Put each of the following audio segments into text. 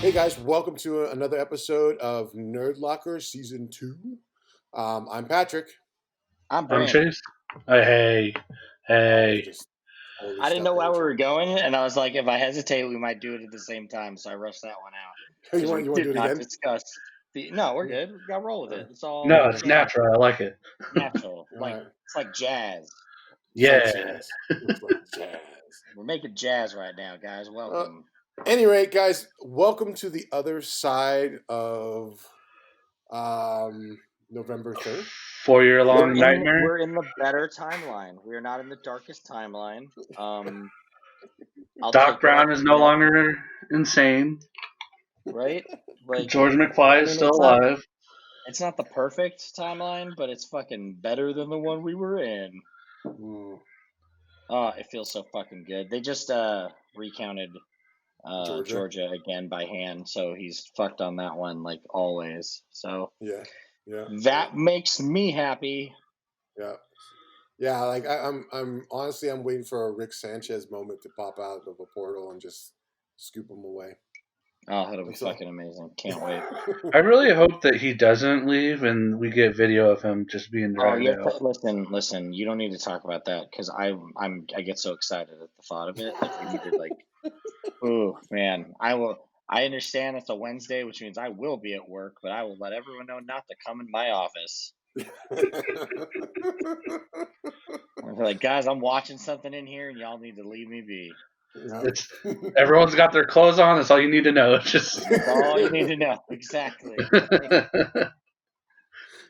Hey guys, welcome to another episode of Nerd Locker Season 2. I'm Patrick. I'm I'm Brandon. Chase. Hey. Just totally I didn't know stepped where on we each were other. going, and I was like, if I hesitate, we might do it at the same time. So I rushed that one out. You want to do it again? Discuss the. No, we're good. We got to roll with it. It's all No, it's natural. I like it. natural. All Like right. it's like jazz. It's like Yeah. jazz. It's like jazz. We're making jazz right now, guys. Welcome. Any rate, guys, welcome to the other side of November 3rd. 4-year-long nightmare. We're in the better timeline. We are not in the darkest timeline. Doc Brown is no longer insane. Right. Like George McFly is still alive. It's not the perfect timeline, but it's fucking better than the one we were in. It feels so fucking good. They just recounted Georgia again by hand, so he's fucked on that one like always. So yeah, that makes me happy. Yeah. Like I'm honestly, I'm waiting for a Rick Sanchez moment to pop out of a portal and just scoop him away. Oh, that'll be fucking amazing. Can't wait. I really hope that he doesn't leave and we get video of him just being dragged out. Listen, you don't need to talk about that because I get so excited at the thought of it. Like we need to ooh, man. I understand it's a Wednesday, which means I will be at work, but I will let everyone know not to come in my office. I'm like, guys, I'm watching something in here and y'all need to leave me be. Everyone's got their clothes on. That's all you need to know. That's all you need to know. Exactly.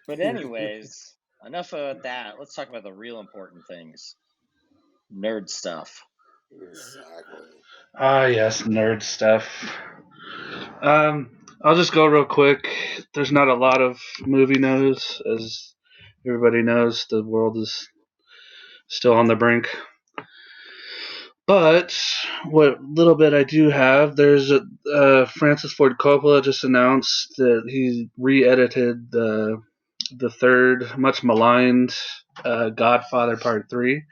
But anyways, enough of that. Let's talk about the real important things. Nerd stuff. Exactly. Yes, nerd stuff. I'll just go real quick. There's not a lot of movie news. As everybody knows, the world is still on the brink. But what little bit I do have, there's Francis Ford Coppola just announced that he re-edited the third, much maligned Godfather Part 3.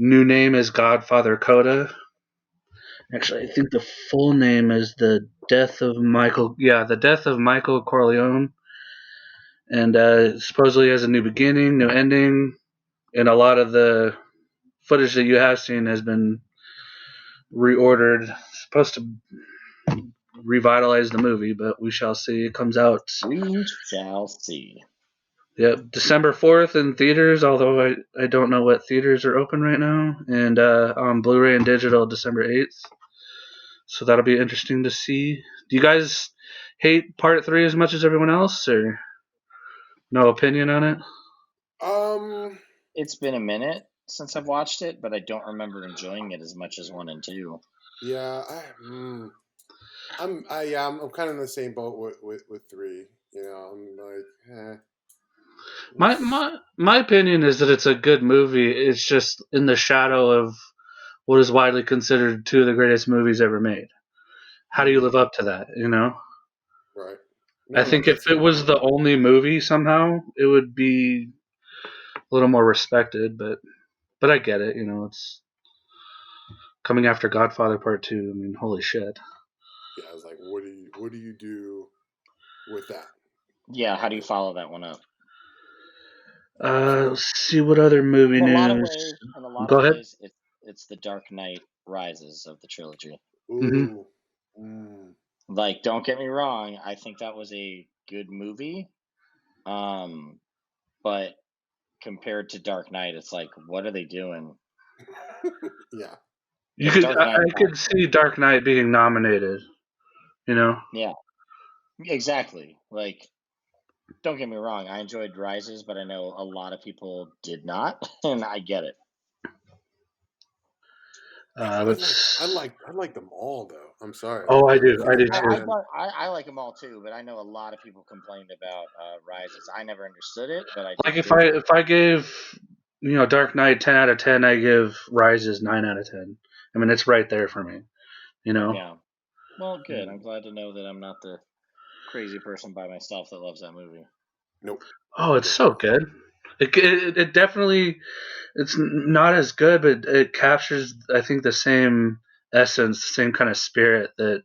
New name is Godfather Coda. Actually, I think the full name is The Death of Michael. Yeah, The Death of Michael Corleone. And supposedly has a new beginning, new ending, and a lot of the footage that you have seen has been reordered. It's supposed to revitalize the movie, but we shall see. It comes out. We shall see. Yep, December 4th in theaters, although I don't know what theaters are open right now. And on Blu-ray and digital, December 8th. So that'll be interesting to see. Do you guys hate Part 3 as much as everyone else, or no opinion on it? It's been a minute since I've watched it, but I don't remember enjoying it as much as 1 and 2. Yeah, I'm kind of in the same boat with 3. You know, I'm like, My opinion is that it's a good movie. It's just in the shadow of what is widely considered 2 of the greatest movies ever made. How do you live up to that? You know, right? I think if it was the only movie, somehow it would be a little more respected. But I get it. You know, it's coming after Godfather Part 2. I mean, holy shit. Yeah, I was like, what do you do with that? Yeah, how do you follow that one up? Let's see what other movie news. In a lot of ways, it's the Dark Knight Rises of the trilogy. Ooh. Like, don't get me wrong, I think that was a good movie. But compared to Dark Knight, it's like, what are they doing? Yeah. I could see Dark Knight being nominated, you know? Yeah, exactly. Like, don't get me wrong, I enjoyed Rises, but I know a lot of people did not, and I get it. I like them all, though. I'm sorry. Oh, I do too. I like them all too, but I know a lot of people complained about Rises. I never understood it, but if I gave Dark Knight 10 out of 10, I give Rises 9 out of 10. I mean, it's right there for me, you know. Yeah. Well, good. I'm glad to know that I'm not the crazy person by myself that loves that movie. Nope. Oh, it's so good. It definitely, it's not as good, but it captures, I think, the same essence, the same kind of spirit that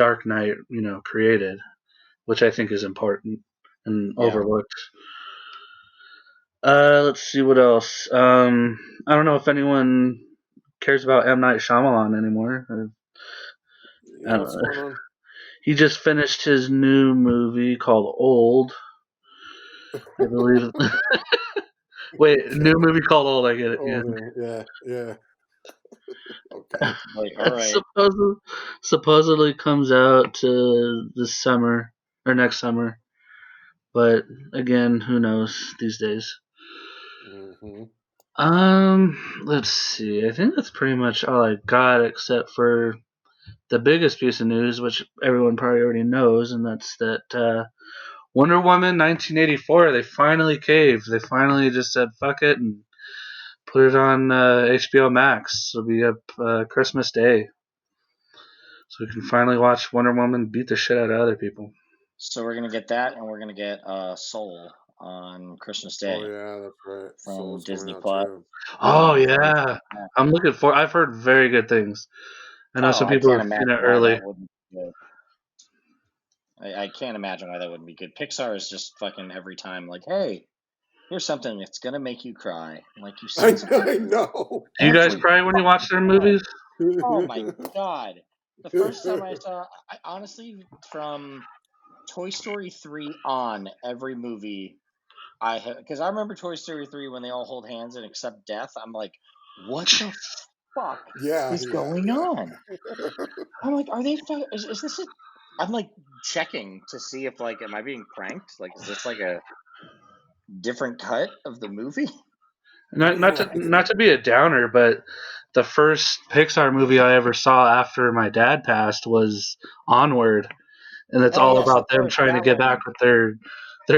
Dark Knight, created, which I think is important and overlooked. Let's see what else. I don't know if anyone cares about M. Night Shyamalan anymore. I don't What's know. going on? He just finished his new movie called Old, I believe. Wait, new movie called Old. I get it. Yeah. Okay. Like, all right. Supposedly comes out this summer or next summer, but again, who knows these days. Mm-hmm. Let's see. I think that's pretty much all I got, except for the biggest piece of news, which everyone probably already knows, and that's that Wonder Woman 1984. They finally caved. They finally just said fuck it and put it on HBO Max. It'll be up Christmas Day, so we can finally watch Wonder Woman beat the shit out of other people. So we're gonna get that, and we're gonna get Soul on Christmas Day. Oh yeah, that's right. From Soul's Disney coming out Plus. too. Oh yeah, I'm looking for. I've heard very good things. I know some people have seen it early. That wouldn't be good. I can't imagine why that wouldn't be good. Pixar is just fucking every time like, hey, here's something that's gonna make you cry. Like you sons of I know. Do you guys cry when you watch their movies? Oh my god! The first time I saw, I honestly, from Toy Story 3 on, every movie because I remember Toy Story 3 when they all hold hands and accept death. I'm like, what the fuck is going on? I'm like, are they? Is this? I'm like checking to see if like, am I being pranked? Like, is this like a different cut of the movie? Not to be a downer, but the first Pixar movie I ever saw after my dad passed was Onward, and it's all about them trying to get back with their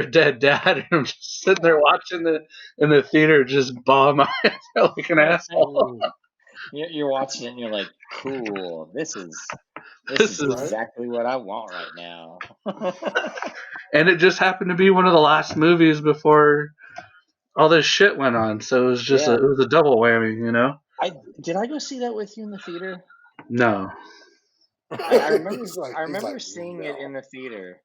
dead dad. And I'm just sitting there watching it in the theater, just bawling my eyes out like an asshole. You're watching it and you're like, cool. This is exactly what I want right now. And it just happened to be one of the last movies before all this shit went on, so it was just it was a double whammy, Did I go see that with you in the theater? No. I remember seeing it in the theater,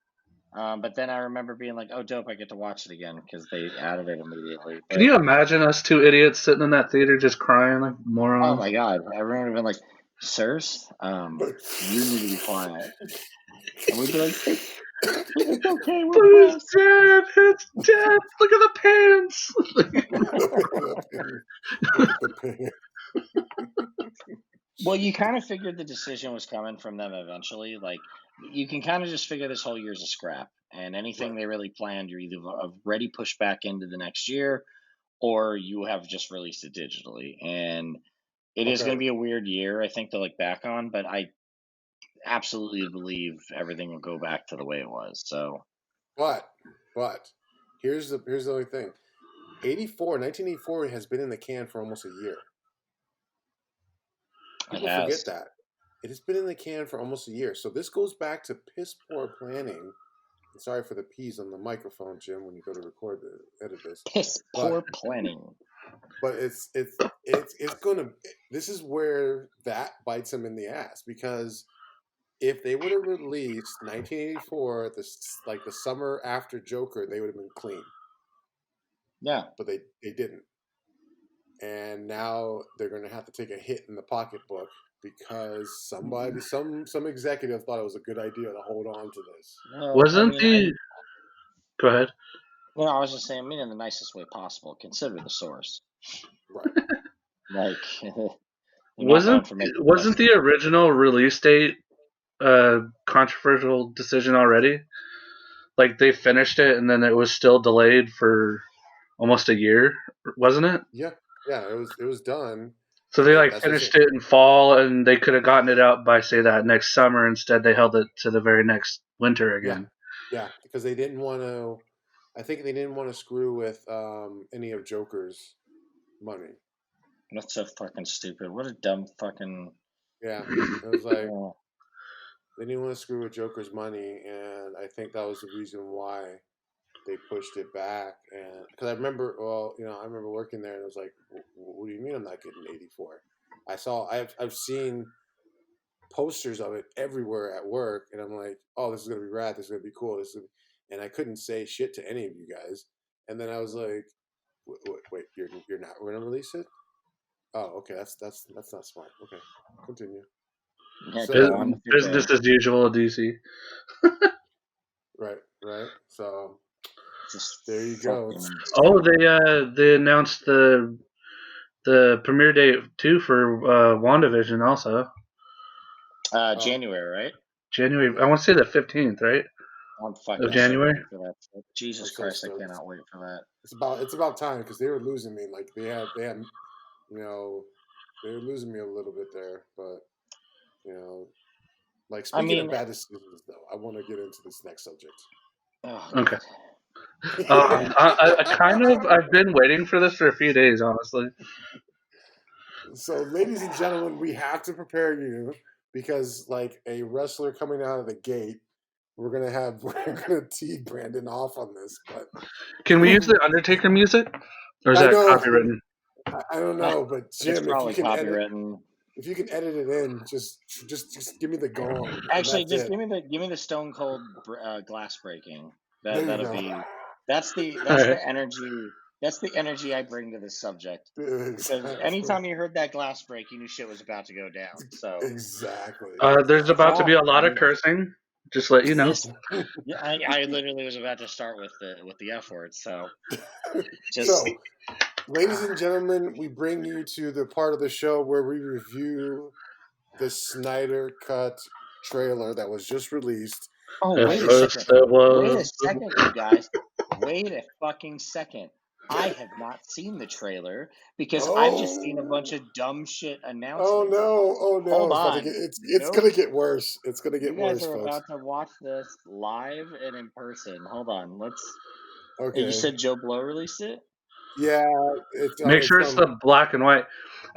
but then I remember being like, "Oh, dope! I get to watch it again" because they added it immediately. Can you imagine us two idiots sitting in that theater just crying like morons? Oh my god! I remember being like, "Sirs, you need to be quiet," and we'd be like, "It's okay, we're It's dead! It's dead! Look at the pants!" Look at the pants. Well, you kind of figured the decision was coming from them eventually. Like, you can kind of just figure this whole year's a scrap, and anything they really planned, you're either already pushed back into the next year, or you have just released it digitally. And it is going to be a weird year, I think, to look back on, but I absolutely believe everything will go back to the way it was. So, but here's the only thing: 1984 has been in the can for almost a year. People forget that. It has been in the can for almost a year. So this goes back to piss poor planning. And sorry for the P's on the microphone, Jim, when you go to edit this. Piss poor planning. But it's gonna. This is where that bites them in the ass, because if they would have released 1984 the summer after Joker, they would have been clean. Yeah. But they didn't. And now they're going to have to take a hit in the pocketbook because some executive thought it was a good idea to hold on to this. Go ahead. Well, I was just saying, in the nicest way possible. Consider the source. Right. Like, wasn't the original release date a controversial decision already? Like, they finished it and then it was still delayed for almost a year, wasn't it? Yeah, it was done. So they finished it in fall, and they could have gotten it out by, say, that next summer. Instead, they held it to the very next winter again. Yeah, because they didn't want to. I think they didn't want to screw with any of Joker's money. That's so fucking stupid. What a dumb fucking. Yeah, it was like they didn't want to screw with Joker's money, and I think that was the reason why they pushed it back. And because I remember, I remember working there, and it was like, "What do you mean I'm not getting 84?" I've seen posters of it everywhere at work, and I'm like, oh, this is gonna be rad. This is gonna be cool. And I couldn't say shit to any of you guys. And then I was like, wait, you're not gonna release it? Oh, okay, that's not smart. Okay, continue. Yeah, So go on with your Business day. as usual, DC. right. So Just there you go. fucking Oh, insane. they announced the premiere date too for WandaVision also. January, right? January. Yeah. I want to say the 15th, right? I'm fucking Of so January. ready for that. Jesus I'm so Christ, I stoked. cannot wait for that. It's about time because they were losing me. Like they had you know, they were losing me a little bit there. But you know, like I speaking of mean, bad decisions, though, I want to get into this next subject. oh, Okay. God. I've been waiting for this for a few days, honestly. So, ladies and gentlemen, we have to prepare you because, like a wrestler coming out of the gate, we're gonna tee Brandon off on this. But Can we use the Undertaker music, or is I that know copywritten? I don't know, but It's Jim, probably copywritten. if you can edit it in, just give me the gong, and Actually, that's just it. give me the Stone Cold glass breaking. There you That'll go. be All right. the energy. That's the energy I bring to this subject. Because Exactly. anytime you heard that glass break, you knew shit was about to go down. So Exactly. There's about to be a lot of Exactly. cursing. Just let you know. yes, yeah, I literally was about to start with the F word. So just So, ladies and gentlemen, we bring you to the part of the show where we review the Snyder Cut trailer that was just released. oh At wait a first, second, it wait a was. second, you guys, wait a fucking second. I have not seen the trailer because I've just seen a bunch Oh, of dumb shit oh announcements. no, oh no! Hold It's about to get on, it's gonna nope. get worse. It's gonna You get guys worse, are folks. about to watch this live and in person. Hold on, let's. Hey, you Okay, said Joe Blow released it. yeah, Make it's sure it's on. the black and white.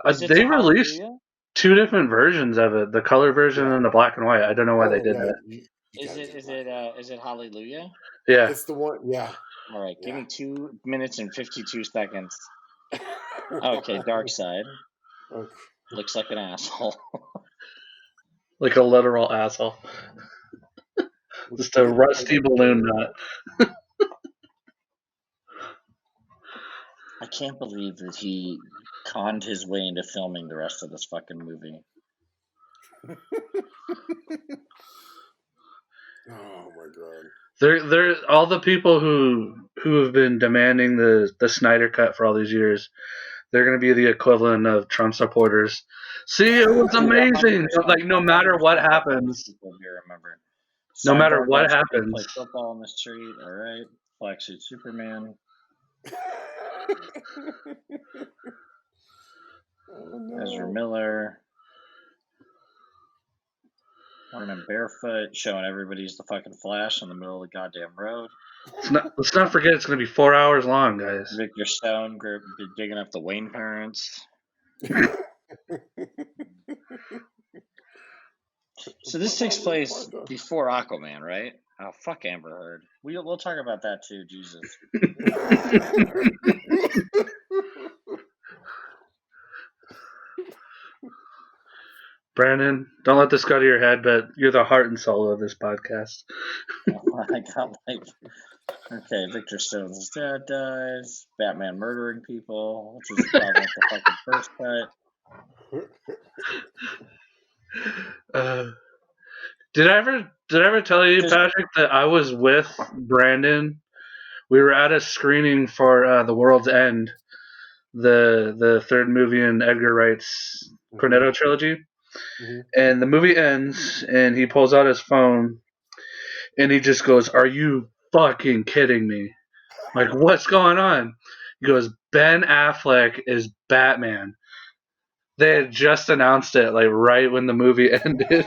Is it to They released Hallelujah? 2 different versions of it: the color version Yeah. and the black and white. I don't know why they Oh did yeah, that. you gotta do the black. Is it Hallelujah? Yeah. It's the one. Yeah, All right, give yeah. me 2 minutes and 52 seconds. Okay, Dark Side Okay. looks like an asshole. Like a literal asshole. Just a rusty balloon nut. I can't believe that he conned his way into filming the rest of this fucking movie. Oh my god. They're all the people who have been demanding the Snyder cut for all these years. They're going to be the equivalent of Trump supporters. See, it was Dude, 100%. amazing. Like no matter 100% what that's what these happens, people do, remember. no matter Sidebar what guys, kids play happens, football on the street, alright? Black Suit Superman. Oh Ezra no. Miller. Running barefoot, showing everybody's the fucking Flash in the middle of the goddamn road. let's not forget it's going to be 4 hours long, guys. Victor Stone digging up the Wayne parents. So this takes place before Aquaman, right? Oh, fuck Amber Heard. We'll talk about that too, Jesus. Brandon, don't let this go to your head, but you're the heart and soul of this podcast. I got like, okay, Victor Stone's dad dies. Batman murdering people, which is a problem with the fucking first cut. Did I ever tell you, Patrick, that I was with Brandon? We were at a screening for The World's End, the third movie in Edgar Wright's Cornetto trilogy. Mm-hmm. And the movie ends, and he pulls out his phone, and he just goes, "Are you fucking kidding me? Like, what's going on?" He goes, "Ben Affleck is Batman." They had just announced it, like right when the movie ended,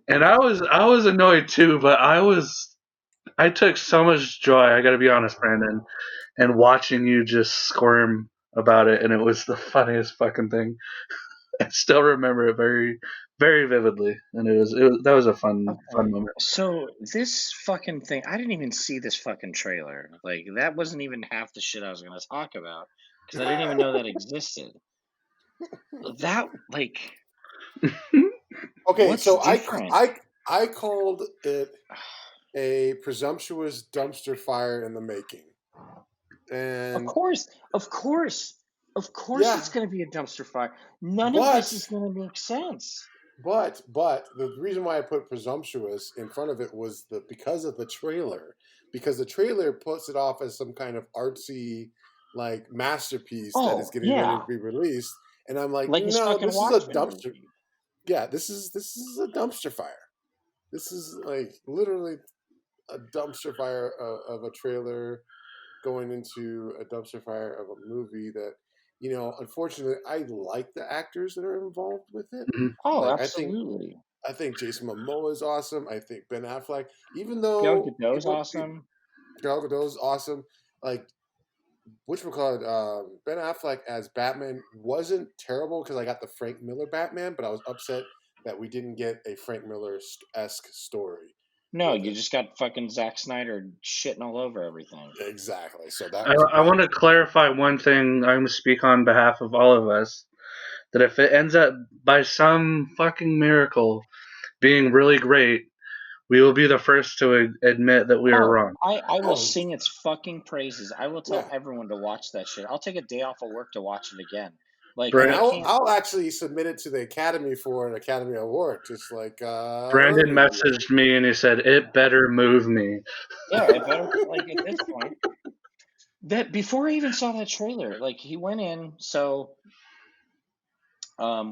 and I was annoyed too, but I took so much joy. I got to be honest, Brandon, and watching you just squirm about it, and it was the funniest fucking thing. I still remember it very, very vividly, and that was a fun moment. So this fucking thing, I didn't even see this fucking trailer. Like that wasn't even half the shit I was gonna talk about because I didn't even know that existed. That like, Okay, What's so different? I called it a presumptuous dumpster fire in the making, Of and course, of course, of course, it's yeah, going to be a dumpster fire. None of this but is going to make sense. but the reason why I put presumptuous in front of it was because of the trailer, because the trailer puts it off as some kind of artsy like masterpiece that is Oh getting ready to yeah, be released, and I'm like, like his no, fucking this is a Watchmen dumpster. movie. Yeah, this is a dumpster fire. This is like literally a dumpster fire of a trailer going into a dumpster fire of a movie that, unfortunately, I like the actors that are involved with it. Mhm. Oh, Like absolutely. I think Jason Momoa is awesome. I think Ben Affleck, even Gal though Gadot's awesome. Gal Gadot is awesome. Like whatchamacallit, Ben Affleck as Batman wasn't terrible because I got the Frank Miller Batman, but I was upset that we didn't get a Frank Miller esque story No, with you it. just got fucking Zack Snyder shitting all over everything. Exactly. So that I, was I want great. to clarify one thing. I'm going to speak on behalf of all of us. That if it ends up by some fucking miracle being really great, we will be the first to admit that we are Oh, wrong. I will Oh, sing its fucking praises. I will tell yeah. everyone to watch that shit. I'll take a day off of work to watch it again. Like And I Brand, can't. I'll actually submit it to the Academy for an Academy Award, just like Brandon other movies. messaged me and he said, "It better move me." Yeah, it better like at this point. That before I even saw that trailer, like he went in. So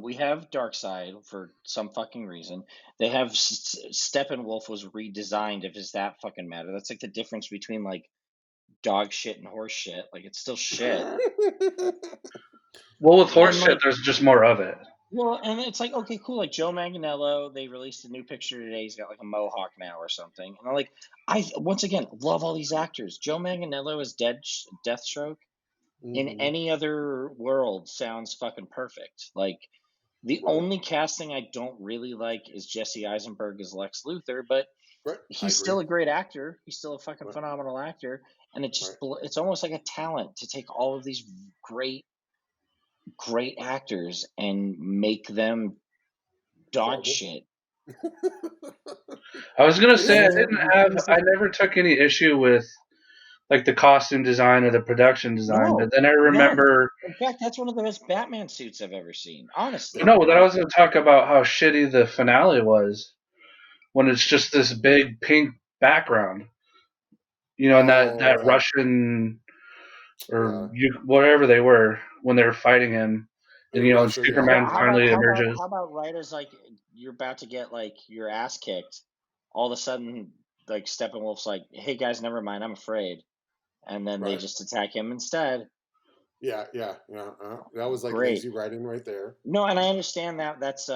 we have Darkseid for some fucking reason. They have Steppenwolf was redesigned. If it's that fucking matter, that's like the difference between like dog shit and horse shit. Like it's still shit. Well, with horse And shit, like, there's just more of it. well, and it's like, okay, cool. Like Joe Manganiello, they released a new picture today. He's got like a mohawk now or something. And I'm like, I once again love all these actors. Joe Manganiello is Deathstroke. In hmm any other world, sounds fucking perfect. Like the Right, only casting I don't really like is Jesse Eisenberg as Lex Luthor, but right. I he's agree. still a great actor. He's still a fucking Right, phenomenal actor, and right. it's almost like a talent to take all of these great actors and make them dog Horrible. shit. I was gonna It say is. I never took any issue with like the costume design or the production design, but No, then I none. remember In fact, that's one of the best Batman suits I've ever seen. Yeah, Honestly, no, then I yeah. was gonna talk about how shitty the finale was when it's just this big pink background, and that Oh, Russian or yeah. whatever they were when they were fighting him, and In and Russia, yeah. Superman finally emerges. how about right as like you're about to get like your ass kicked, all of a sudden like Steppenwolf's like, "Hey guys, never mind, I'm afraid," and then they Right. just attack him instead. Yeah, yeah, yeah. That was like Great. lazy writing right there. No, and I understand that that's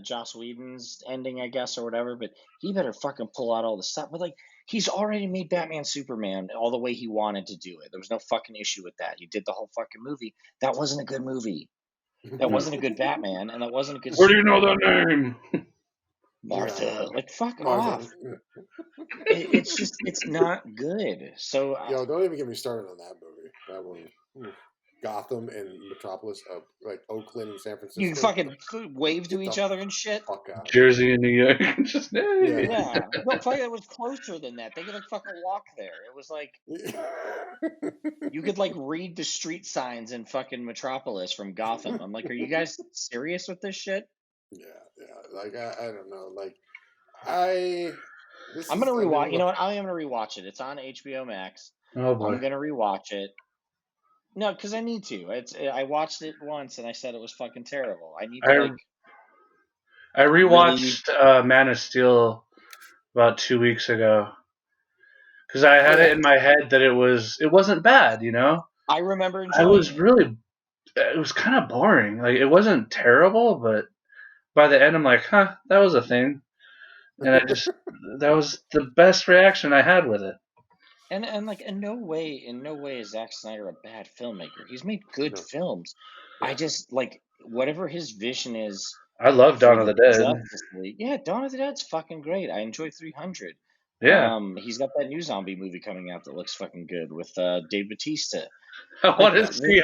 Joss Whedon's ending, I guess, or whatever, but he better fucking pull out all the stuff. But like he's already made Batman Superman all the way he wanted to do it. There was no fucking issue with that. You did the whole fucking movie. That wasn't a good movie. That Hmm. wasn't a good Batman, and that wasn't a good Where do you know Superman. that name? Yeah. Martha, like fuck Martha. off. It's just it's not good. So Yo, don't even get me started on that movie. That one. Gotham and Metropolis, like Oakland and San you Francisco. fucking wave to Get the each other and shit. fuck out of here. Jersey and New York. Just Yeah. Yeah, no, fuck, it was closer than that. They could like fucking walk there. It was like you could like read the street signs in fucking Metropolis from Gotham. I'm like, are you guys serious with this shit? Yeah, yeah. Like I don't know. Like I, this I'm gonna is. I mean, rewatch. You know look. what? I am gonna rewatch it. It's on HBO Max. Oh I'm boy. gonna rewatch it. No, because I need to. I watched it once and I said it was fucking terrible. I need to I like I really. rewatched Man of Steel about 2 weeks ago because I Oh had it yeah. in my head that it wasn't bad. I remember I enjoying was it. really it was kind of boring. Like it wasn't terrible, but by the end I'm like, huh, that was a thing, and that was the best reaction I had with it. And like in no way is Zack Snyder a bad filmmaker. He's made good No. films. I Yeah. just like whatever his vision is I love for Dawn of the the Dead. Justice League. Yeah, Dawn of the Dead's fucking great. I enjoyed 300. Yeah, He's got that new zombie movie coming out that looks fucking good with Dave Bautista. I Like want Yeah. to see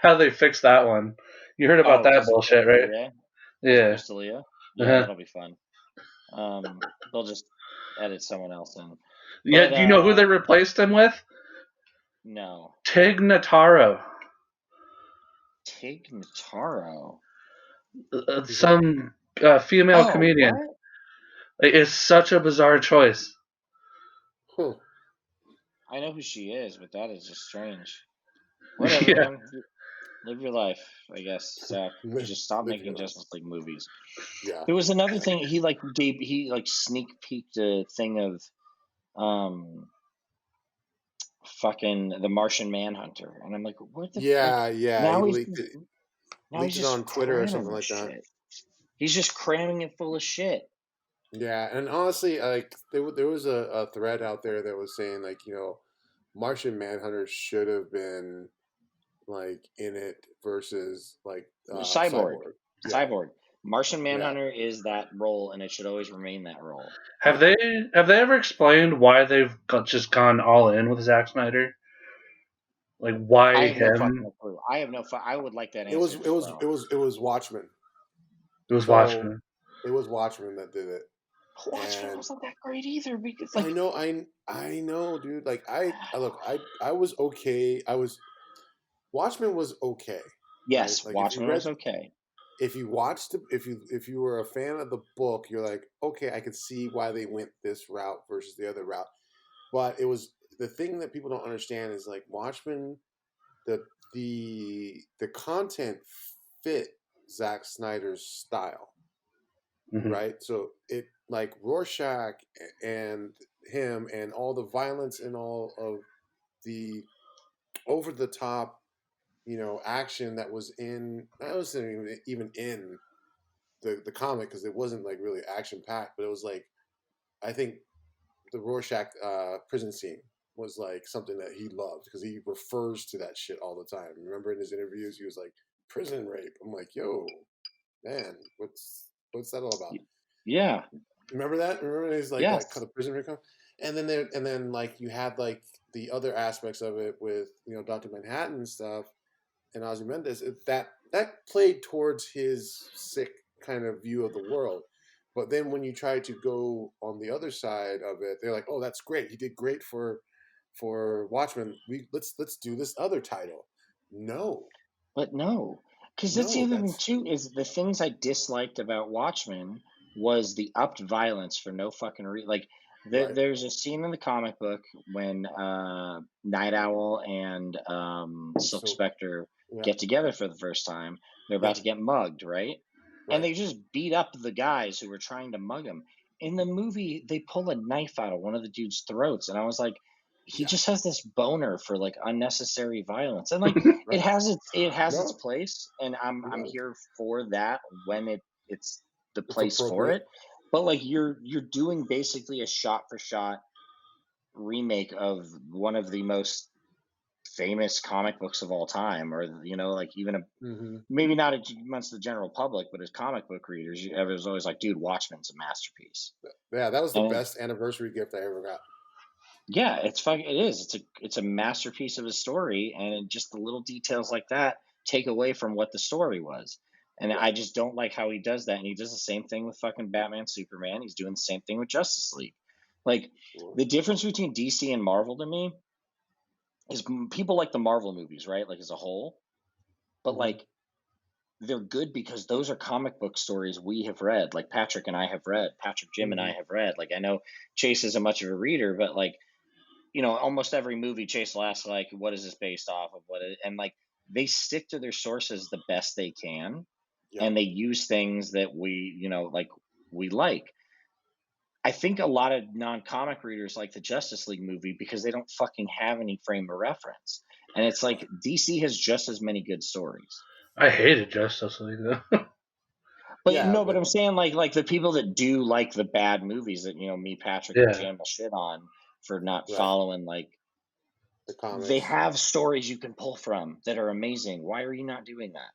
how they fix that one. You heard about oh, that because of bullshit, right? Rosalia. Because of Yeah. Rosalia. Yeah, that'll be fun. They'll just edit someone else in. Yeah, But do you know who they replaced him with? no, Tig Notaro. Tig Notaro. Some female Oh, comedian. what? It's such a bizarre choice. Huh. I know who she is, but that is just strange. Whatever, Yeah. man. Live your life, I guess, Zach. Just stop Live your making life. Justice League movies. Yeah. There was another thing. He sneak peeked a thing of fucking the Martian Manhunter, and I'm like, what the like? Yeah, yeah. He Now he's leaked it. now he's Leaked it just on Twitter or cramming something this like that. shit. He's just cramming it full of shit. Yeah, and honestly, like there was a thread out there that was saying like Martian Manhunter should have been like in it versus like Cyborg, Cyborg. Yeah, Cyborg. Martian yeah. Manhunter is that role, and it should always remain that role. Have they ever explained why they've just gone all in with Zack Snyder? Like why I have no him? fucking clue. I have no. I would like that It was answer. it was it was it was Watchmen. It was So Watchmen. it was Watchmen that did it. Watchmen And wasn't that great either because I know, I know, dude. Like look, I was okay. Watchmen was okay, right? yes, Like Watchmen was okay. if you watched if you were a fan of the book, you're like, okay, I could see why they went this route versus the other route. But it was the thing that people don't understand is like Watchmen, the the content fit Zack Snyder's style, Mm-hmm. right? So it like Rorschach and him and all the violence and all of the over the top, action that was even in the comic because it wasn't like really action packed, but it was like I think the Rorschach prison scene was like something that he loved because he refers to that shit all the time. Remember in his interviews, he was like prison rape. I'm like, yo, man, what's that all about? Yeah. Remember that? Remember he's like Yes. that kind of prison rape. And then like you had like the other aspects of it with Dr. Manhattan and stuff and Ozymandias. That played towards his sick kind of view of the world. But then when you try to go on the other side of it, they're like, "Oh, that's great. He did great for Watchmen. Let's do this other title." No, But no, because that's the no, other thing that's too. Is the things I disliked about Watchmen was the upped violence for no fucking reason. Like right. there's a scene in the comic book when Night Owl and Silk So Spectre yeah, get together for the first time. They're about yeah, to get mugged, right? And right. they just beat up the guys who were trying to mug him. In the movie, they pull a knife out of one of the dude's throats, and I was like, he Yeah, just has this boner for like unnecessary violence, and like it right. has its No, place, and I'm no, here for that when it's the it's place for appropriate. it. But like you're doing basically a shot for shot remake of one of the most famous comic books of all time, or like even a Mm-hmm. maybe not amongst the general public, but as comic book readers, it was always like, dude, Watchmen's a masterpiece. Yeah, that was the And best anniversary gift I ever got. yeah, it is. It's a masterpiece of a story, and just the little details like that take away from what the story was. And I Right. just don't like how he does that. And he does the same thing with fucking Batman, Superman. He's doing the same thing with Justice League. Like Sure. the difference between DC and Marvel to me is people like the Marvel movies, right? Like as a whole, but Mm-hmm. like they're good because those are comic book stories we have read. Like Patrick and I have read. Patrick, Jim, and I Mm-hmm. have read. Like I know Chase isn't much of a reader, but like almost every movie Chase will ask like, what is this based off of? And like they stick to their sources the best they can, Yep. and they use things that like we like. I think a lot of non-comic readers like the Justice League movie because they don't fucking have any frame of reference. And it's like DC has just as many good stories. I hated Justice League though. But Yeah, no, but but I'm saying like the people that do like the bad movies that me, Patrick, and Yeah. Jim will shit on for not right, following, like the they comics. have stories you can pull from that are amazing. Why are you not doing that?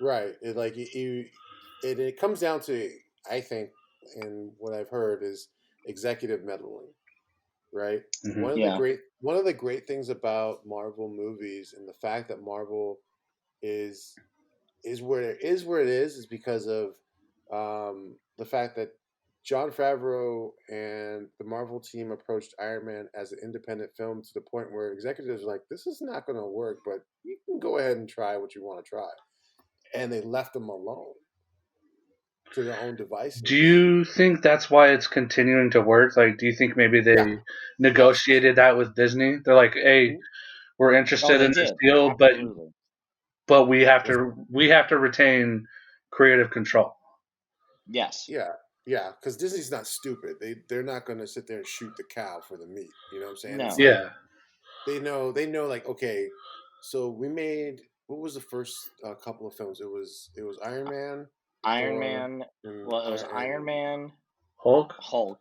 Right. It comes down to, I think, and what I've heard is executive meddling. Right. Mm-hmm. Yeah. One of the great things about Marvel movies and the fact that Marvel is where it is because of the fact that Jon Favreau and the Marvel team approached Iron Man as an independent film to the point where executives were like, "This is not going to work, but you can go ahead and try what you want to try," and they left them alone to their own devices. Do you think that's why it's continuing to work? Like, do you think maybe they Yeah. negotiated that with Disney? They're like, "Hey, we're Oh, interested they in this did. deal, Absolutely. but we have to retain creative control." Yes. Yeah, because Disney's not stupid. They're not going to sit there and shoot the cow for the meat. You know what I'm saying? No. It's like Yeah. they know like, okay, so we made, what was the first couple of films? It was Iron Man, Iron Thor, Man. and Well, it was Iron Man, Hulk. Hulk,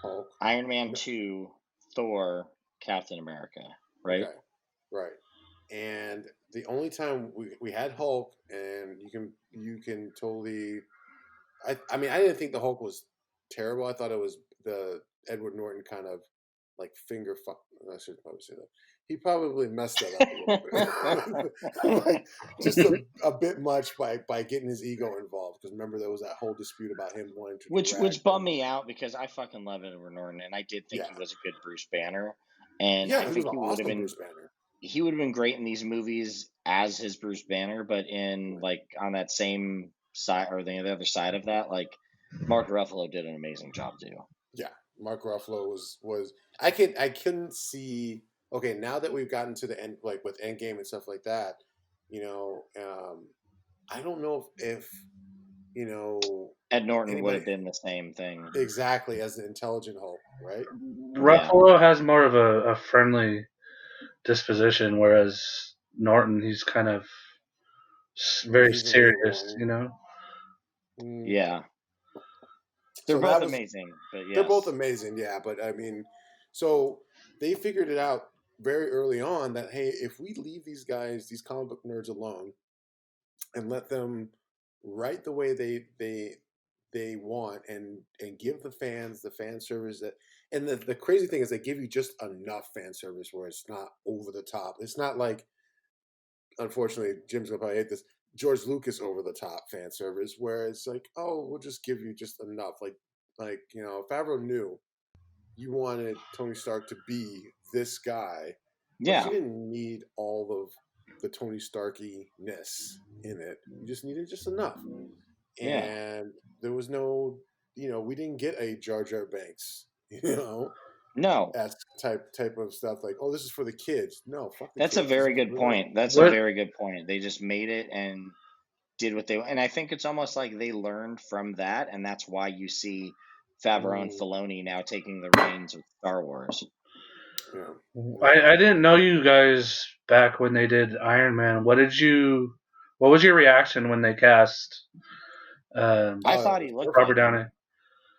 Hulk. Iron Man 2, Thor, Captain America, right? Okay, right. And the only time we had Hulk, and you can totally. I mean, I didn't think the Hulk was terrible. I thought it was the Edward Norton kind of like finger fuck. I should probably say that. He probably messed that up a little bit, like just a bit much by getting his ego involved. Because remember, there was that whole dispute about him wanting to Which direct. bummed me out because I fucking love Edward Norton and I did think Yeah, he was a good Bruce Banner, and yeah, I he was think an awesome Bruce Banner. he would have been great in these movies as his Bruce Banner, but in Right. like on that same side or the other side of that, like Mark Ruffalo did an amazing job too. Yeah, Mark Ruffalo was I couldn't see. Okay, now that we've gotten to the end, like with Endgame and stuff like that, you know, I don't know if you know Ed Norton would anybody have been the same thing. exactly as the intelligent Hulk, right? Yeah. Ruffalo has more of a friendly disposition, whereas Norton, he's kind of very He's an serious, evil you know. one. Yeah. They're So both that was amazing, but they're both yes. amazing, yeah. But I mean, so they figured it out very early on that hey, if we leave these guys, these comic book nerds alone, and let them write the way they want and give the fan service that and the crazy thing is they give you just enough fan service where it's not over the top. It's not like unfortunately Jim's gonna probably hate this George Lucas over the top fan service where it's like, oh, we'll just give you just enough. Like, you know, Favreau knew you wanted Tony Stark to be this guy, but Yeah. you didn't need all of the Tony Starky-ness in it. You just needed just enough. Yeah. And there was no, you know, we didn't get a Jar Jar Banks, you know, No. as type of stuff like, oh, this is for the kids. No, fuck the That's a kids. This very is good for point. That's a What very good point. They just made it and did what they and I think it's almost like they learned from that, and that's why you see Favreau and mm, Filoni now taking the reins with Star Wars. yeah, I didn't know you guys back when they did Iron Man. What was your reaction when they cast I Oh, thought it he was looked perfect. Robert good. Downey?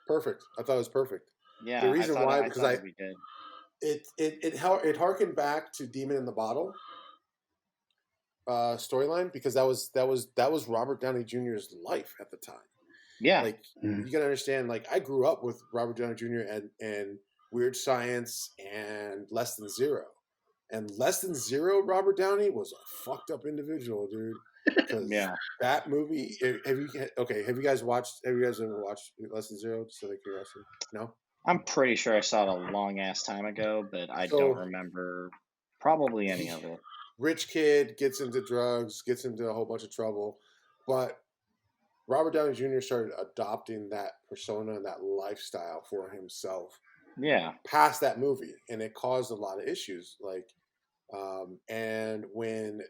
Perfect. I thought it was perfect. The Yeah, reason why I because thought he'd be good. it harkened back to Demon in the Bottle storyline because that was Robert Downey Jr.'s life at the time. Yeah. Like Mm. you gotta understand, like I grew up with Robert Downey Jr. and Weird Science and Less Than Zero. And Less Than Zero, Robert Downey was a fucked up individual, dude. Because Yeah. that movie, have you guys ever watched Less Than Zero? Just out of curiosity, no. I'm pretty sure I saw it a long ass time ago, but I don't So remember probably any he, of it. rich kid gets into drugs, gets into a whole bunch of trouble, but Robert Downey Jr. started adopting that persona and that lifestyle for himself Yeah. past that movie, and it caused a lot of issues. Like, and when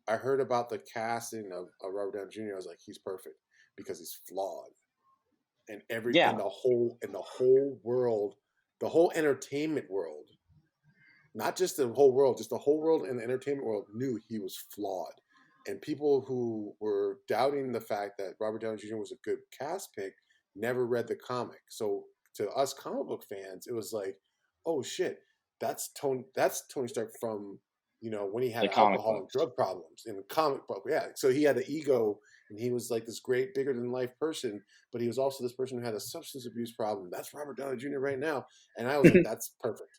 I heard about the casting of Robert Downey Jr., I was like, he's perfect because he's flawed, and Yeah. in the whole world, the whole entertainment world, not just the whole world, just the whole world in the entertainment world knew he was flawed. And people who were doubting the fact that Robert Downey Jr. was a good cast pick never read the comic. So to us comic book fans, it was like, oh shit, that's Tony Stark from, you know, when he The had comic alcohol and books. drug problems in the comic book. Yeah. So he had an ego and he was like this great, bigger than life person, but he was also this person who had a substance abuse problem. That's Robert Downey Jr. right now. And I was like, that's perfect.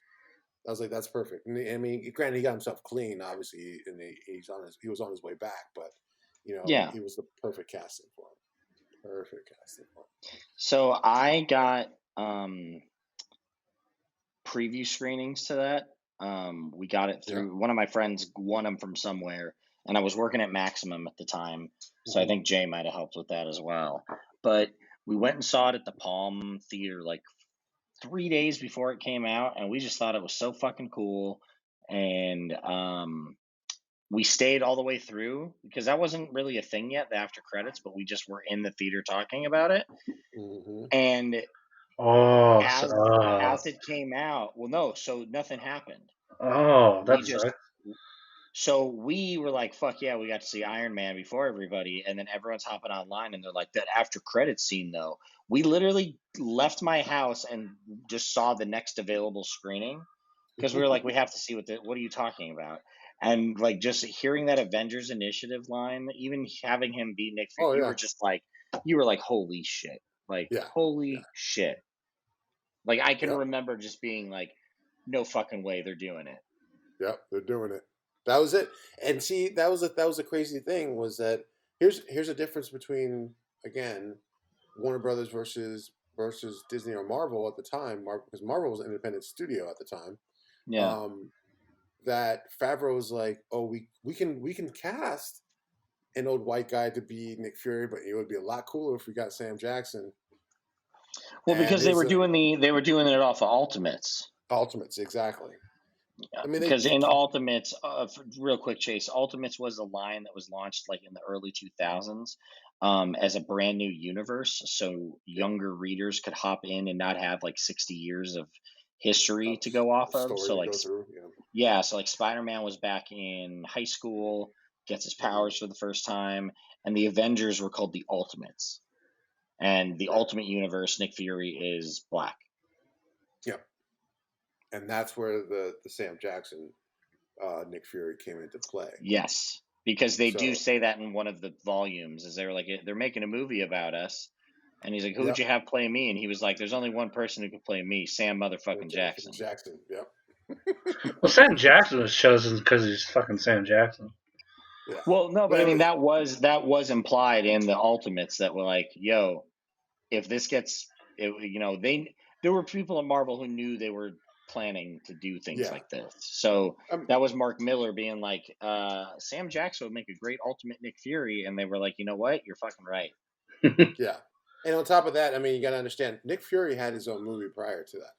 I was like, that's perfect. And I mean, granted, he got himself clean, obviously, and he was on his way back, but you know, Yeah. he was the perfect casting for him. Perfect casting. So I got preview screenings to that. We got it through one of my friends won them from somewhere, and I was working at Maximum at the time, so I think Jay might have helped with that as well. But we went and saw it at the Palm Theater like 3 days before it came out, and we just thought it was so fucking cool. And we stayed all the way through because that wasn't really a thing yet, the after credits, but we just were in the theater talking about it. And as it came out, well, no, so nothing happened. Oh, that's sucks. So we were like, fuck yeah, we got to see Iron Man before everybody. And then everyone's hopping online and they're like, that after credits scene, though. We literally left my house and just saw the next available screening because we were like, we have to see what are you talking about? And like just hearing that Avengers Initiative line, even having him be Nick Fury, you were like, holy shit. Like, holy shit. Like, I can remember just being like, no fucking way they're doing it. Yep, they're doing it. That was it. And see, that was a crazy thing was that here's a difference between, again, Warner Brothers versus Disney or Marvel at the time, because Marvel was an independent studio at the time. Yeah. That Favreau was like, oh, we can cast an old white guy to be Nick Fury, but it would be a lot cooler if we got Sam Jackson. Well, because they were doing it off of Ultimates. Ultimates, exactly. Yeah, I mean, because in Ultimates, real quick, Chase, Ultimates was a line that was launched like in the early 2000s as a brand new universe, so younger readers could hop in and not have like 60 years of history to go off of. So like, so like Spider-Man was back in high school, gets his powers for the first time, and the Avengers were called the Ultimates. And the Ultimate Universe, Nick Fury is black. Yep. And that's where the Sam Jackson Nick Fury came into play. Yes, because they do say that in one of the volumes. Is they're like, they're making a movie about us. And he's like, who would you have play me? And he was like, there's only one person who could play me, Sam motherfucking Jackson. Jackson, yep. Well, Sam Jackson was chosen because he's fucking Sam Jackson. Yeah. Well, no, but I mean, that was implied in the Ultimates that were like, yo, if this gets, there were people in Marvel who knew they were planning to do things like this. So that was Mark Miller being like, Sam Jackson would make a great Ultimate Nick Fury. And they were like, you know what? You're fucking right. Yeah. And on top of that, I mean, you got to understand, Nick Fury had his own movie prior to that.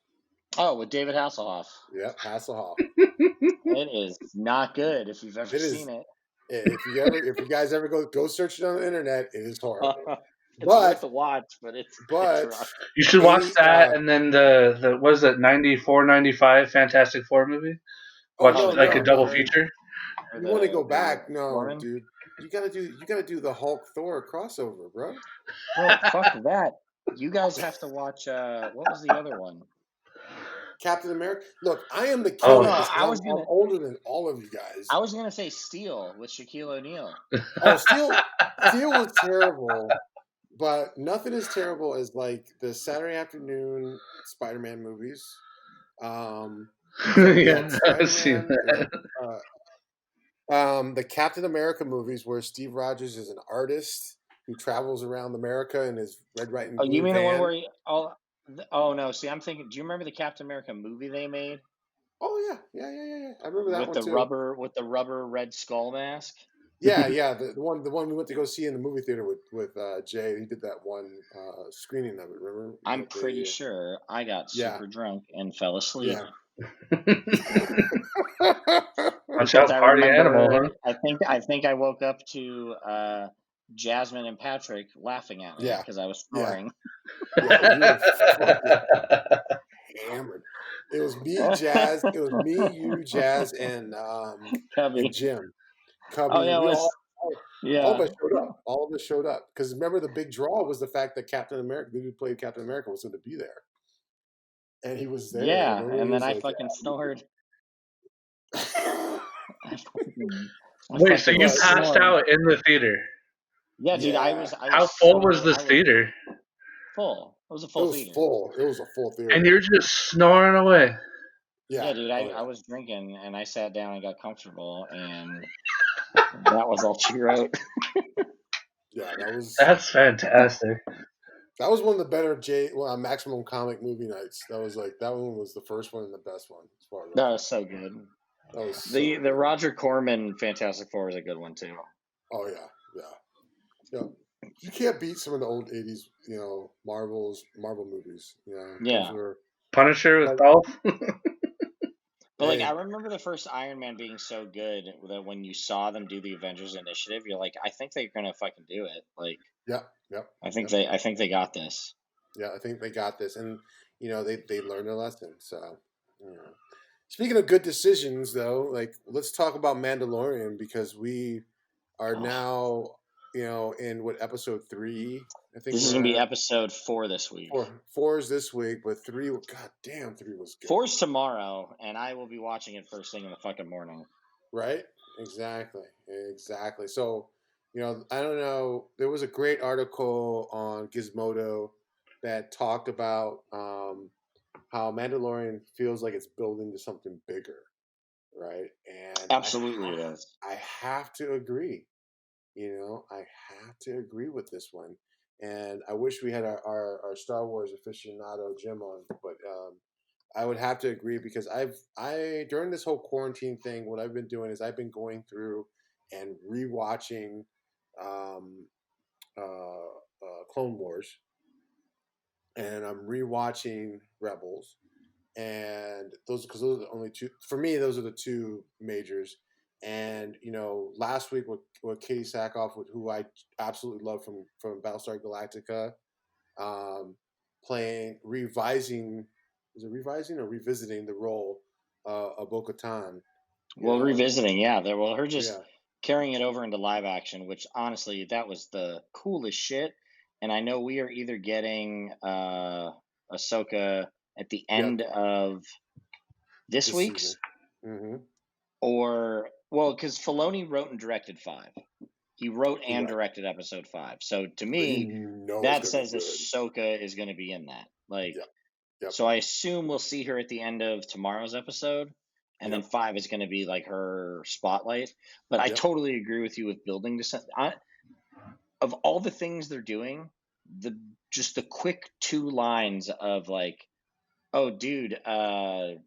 Oh, with David Hasselhoff. Yep, Hasselhoff. It is not good if you've ever seen it. If you guys ever go search it on the internet, it is horrible. It's worth a watch, but it's rough. You should watch that and then the what is it, 94, 95 Fantastic Four movie? Watch a double feature. You want to go back? No, dude. You gotta do the Hulk Thor crossover, bro. Bro, fuck that. You guys have to watch what was the other one? Captain America. Look, I am the king. I'm older than all of you guys. I was gonna say Steel with Shaquille O'Neal. Oh, Steel was terrible, but nothing as terrible as like the Saturday afternoon Spider-Man movies. I've seen that. The Captain America movies where Steve Rogers is an artist who travels around America in his red, white, and blue you mean van. the one where oh no, see, I'm thinking, do you remember the Captain America movie they made? Oh yeah. I remember that with the rubber red skull mask. Yeah, the one we went to go see in the movie theater with Jay. He did that one screening of it. Remember? I'm pretty sure I got super drunk and fell asleep. Yeah. Watch out, party animal, huh? I think I woke up to Jasmine and Patrick laughing at me because I was snoring. Yeah, hammered. It was me, Jazz. It was me, you, Jazz, and Jim. Cubby. Oh yeah, all of us showed up because remember the big draw was the fact that Captain America, the dude who played Captain America, was going to be there, and he was there. Yeah, and then I fucking snored. Wait, so you passed out in the theater? Yeah, dude, I was How full was this theater? Full. It was a full theater. It was a full theater. And you're just snoring away. Yeah, dude, I was drinking and I sat down and got comfortable and that was all she wrote. Yeah, Yeah, That's fantastic. that was one of the better Maximum Comic movie nights. That one was the first one and the best one as far as I'm That was concerned. so good. That was so The good. Roger Corman Fantastic Four is a good one too. Oh yeah. You can't beat some of the old '80s, Marvel movies. Those Yeah. were. Punisher with Dolph. But like, Hey. I remember the first Iron Man being so good that when you saw them do the Avengers Initiative, you're like, I think they're gonna fucking do it. Like, Yep. I think they got this. Yeah, I think they got this, and they learned a lesson. So, speaking of good decisions, though, like let's talk about Mandalorian because we are now, in what episode 3? I think This is we're gonna be at episode 4 this week. 4 is this week, but 3, god damn, 3 was good. 4's tomorrow, and I will be watching it first thing in the fucking morning. Right? Exactly. So, I don't know. There was a great article on Gizmodo that talked about how Mandalorian feels like it's building to something bigger, right? And Absolutely, it is. I have to agree. I have to agree with this one. And I wish we had our Star Wars aficionado Jim on, but I would have to agree because I during this whole quarantine thing, what I've been doing is I've been going through and rewatching Clone Wars, and I'm rewatching Rebels, and those are the only two for me. Those are the two majors. And last week with Katie Sackhoff, who I absolutely love from Battlestar Galactica, revising. Is it revising or revisiting the role of Bo-Katan? Well, revisiting, yeah. Her just Yeah. carrying it over into live action, which honestly, that was the coolest shit. And I know we are either getting Ahsoka at the end of this week's, or because Filoni wrote and directed 5. He wrote and directed episode 5. So to me, that says Ahsoka is going to be in that. Like, so I assume we'll see her at the end of tomorrow's episode, and then 5 is going to be like her spotlight. But I totally agree with you with building to something. Of all the things they're doing, the quick 2 lines of like, oh, dude, talking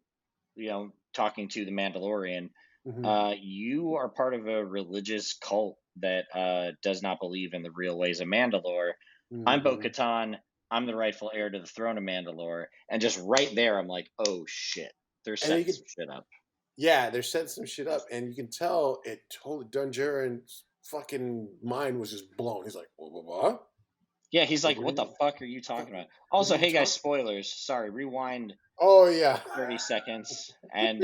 to the Mandalorian, you are part of a religious cult that does not believe in the real ways of Mandalore. I'm Bo-Katan. I'm the rightful heir to the throne of Mandalore. And just right there, I'm like, oh shit, they're setting some shit up. Yeah, they're setting some shit up, and you can tell it totally. Dunjarin's fucking mind was just blown. He's like, what? Yeah, he's like, what the fuck are you talking about? Also, hey guys, spoilers. Sorry, rewind. Oh yeah, 30 seconds and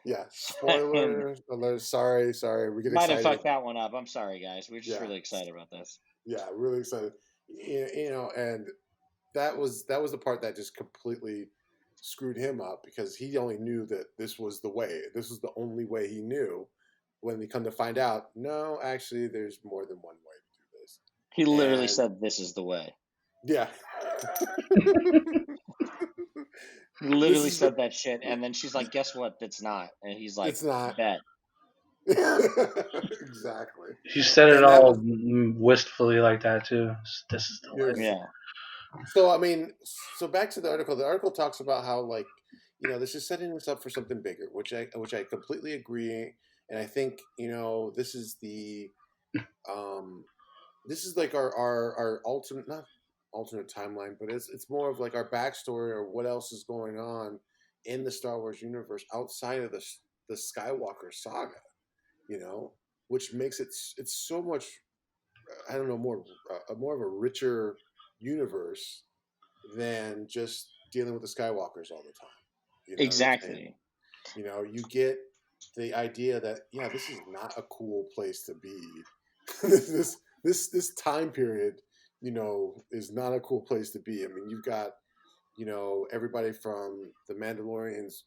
yeah, spoiler alert. Sorry, we get might excited. have fucked that one up. I'm sorry, guys. We're just really excited about this. Yeah, really excited. And that was the part that just completely screwed him up because he only knew that this was the way. This was the only way he knew. When they come to find out, no, actually, there's more than one way to do this. He literally said, "This is the way." Yeah. He literally said that shit, and then she's like, "Guess what? It's not." And he's like, "It's not." Bet. Exactly. He said it all wistfully like that too. This is the way. Yeah. So I mean, back to the article. The article talks about how this is setting us up for something bigger, which I completely agree. And I think this is like our alternate timeline, but it's more of like our backstory or what else is going on in the Star Wars universe outside of the Skywalker saga, which makes it's so much, I don't know, more of a richer universe than just dealing with the Skywalkers all the time. Exactly. You get the idea that this is not a cool place to be. this time period, is not a cool place to be. I mean, you've got everybody from the Mandalorians,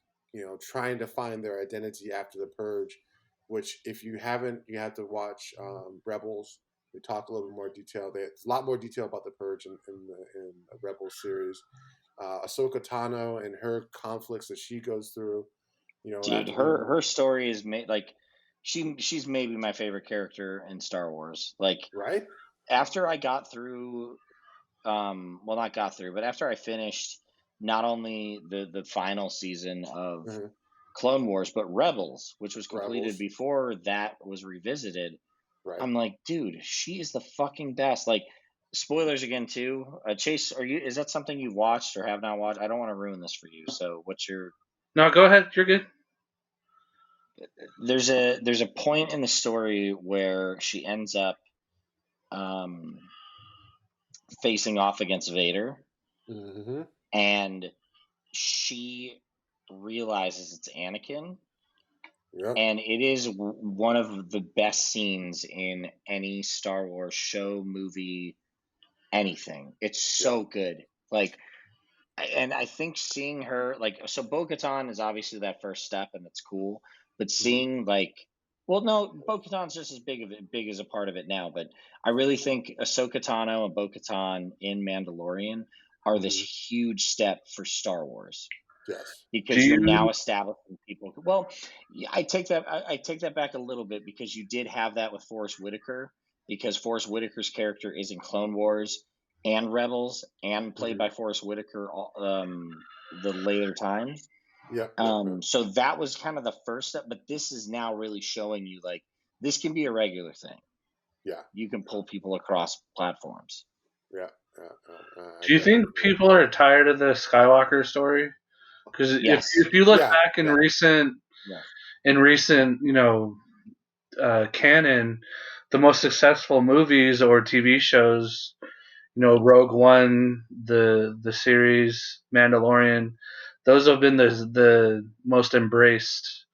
trying to find their identity after the purge. Which, if you haven't, you have to watch Rebels. We talk a little bit more detail. There's a lot more detail about the purge in the Rebels series. Ahsoka Tano and her conflicts that she goes through. Dude, her story is she's maybe my favorite character in Star Wars. Like, right? after I got through, well, not got through, but after I finished not only the final season of Mm-hmm. Clone Wars, but Rebels, which was completed Rebels. before that was revisited. Right. I'm like, dude, she is the fucking best. Like, spoilers again too. Chase, is that something you've watched or have not watched? I don't want to ruin this for you. So, what's your? No, go ahead. You're good. There's a point in the story where she ends up facing off against Vader, Mm-hmm. and she realizes it's Anakin. Yep. And it is one of the best scenes in any Star Wars show, movie, anything. It's so good. Like, and I think seeing her, like, so Bo-Katan is obviously that first step, and it's cool. But seeing, like, well, no, Bo-Katan's just as big as a part of it now. But I really think Ahsoka Tano and Bo-Katan in Mandalorian are this huge step for Star Wars. Yes. Because you're now establishing people. Well, I take that back a little bit, because you did have that with Forrest Whitaker, because Forrest Whitaker's character is in Clone Wars and Rebels and played by Forrest Whitaker the later times. Yeah. So that was kind of the first step, but this is now really showing you, like, this can be a regular thing. Yeah. You can pull people across platforms. Yeah. Do you think people are tired of the Skywalker story? Because Yes. if you look back in recent canon, the most successful movies or TV shows, Rogue One, the series, Mandalorian, those have been the most embraced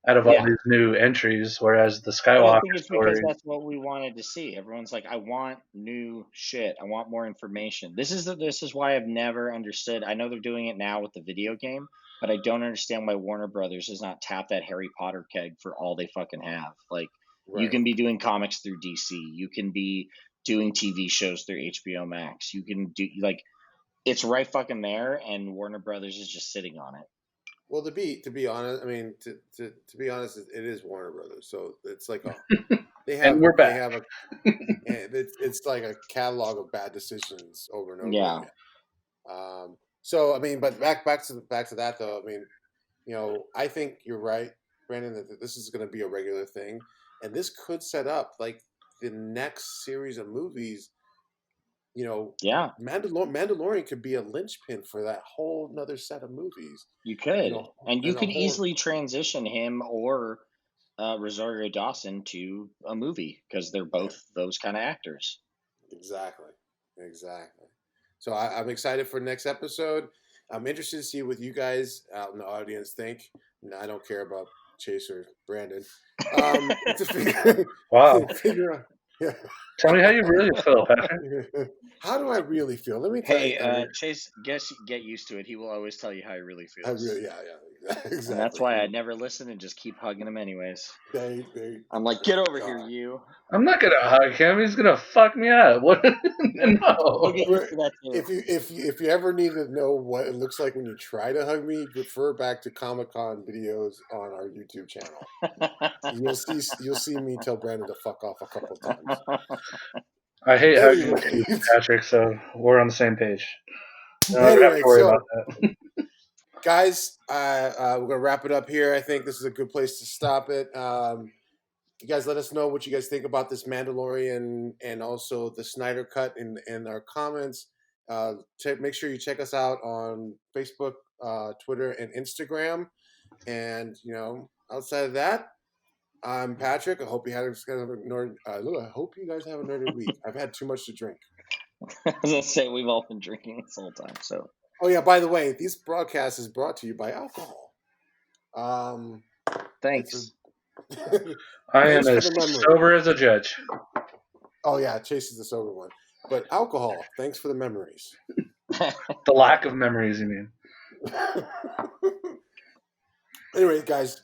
out of all these new entries. Whereas the Skywalker But I think it's story, because that's what we wanted to see. Everyone's like, I want new shit. I want more information. This is why I've never understood. I know they're doing it now with the video game, but I don't understand why Warner Brothers has not tapped that Harry Potter keg for all they fucking have. Like, you can be doing comics through DC. You can be doing TV shows through HBO Max. You can do, like, it's right fucking there, and Warner Brothers is just sitting on it. Well, to be honest, I mean, to be honest, it is Warner Brothers, so it's like they have and we're back. They have it's like a catalog of bad decisions over and over again. So I mean, but back to that though. I mean, I think you're right, Brandon, that this is going to be a regular thing, and this could set up like the next series of movies. Mandalorian could be a linchpin for that whole another set of movies. You could, and you could easily transition him or Rosario Dawson to a movie, because they're both those kind of actors. Exactly. So I'm excited for next episode. I'm interested to see what you guys out in the audience think. I don't care about Chase or Brandon. Wow. Figure out. Yeah. Tell me how you really feel, Patrick. How do I really feel? Let me tell you. Hey, Chase, get used to it. He will always tell you how he really feels. Exactly. And that's why I never listen and just keep hugging him anyways. I'm like, get over here, you. I'm not gonna hug him. He's gonna fuck me up. What? No. If you ever need to know what it looks like when you try to hug me, refer back to Comic-Con videos on our YouTube channel. You'll see me tell Brandon to fuck off a couple of times. I hate hugging you, Patrick, so we're on the same page. No, I don't have to worry about that. Guys, we're gonna wrap it up here. I think this is a good place to stop it. You guys let us know what you guys think about this Mandalorian and also the Snyder Cut in our comments. Make sure you check us out on Facebook, Twitter, and Instagram. And outside of that, I'm Patrick. I hope you guys have a nerdy week. I've had too much to drink. I was gonna say, we've all been drinking this whole time. So. Oh yeah, by the way, this broadcast is brought to you by alcohol. Thanks. I am as sober as a judge. Oh yeah, Chase is the sober one. But alcohol, thanks for the memories. The lack of memories, you mean? Anyway, guys,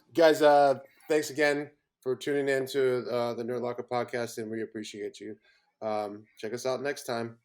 thanks again for tuning in to the Nerd Locker podcast, and we appreciate you. Check us out next time.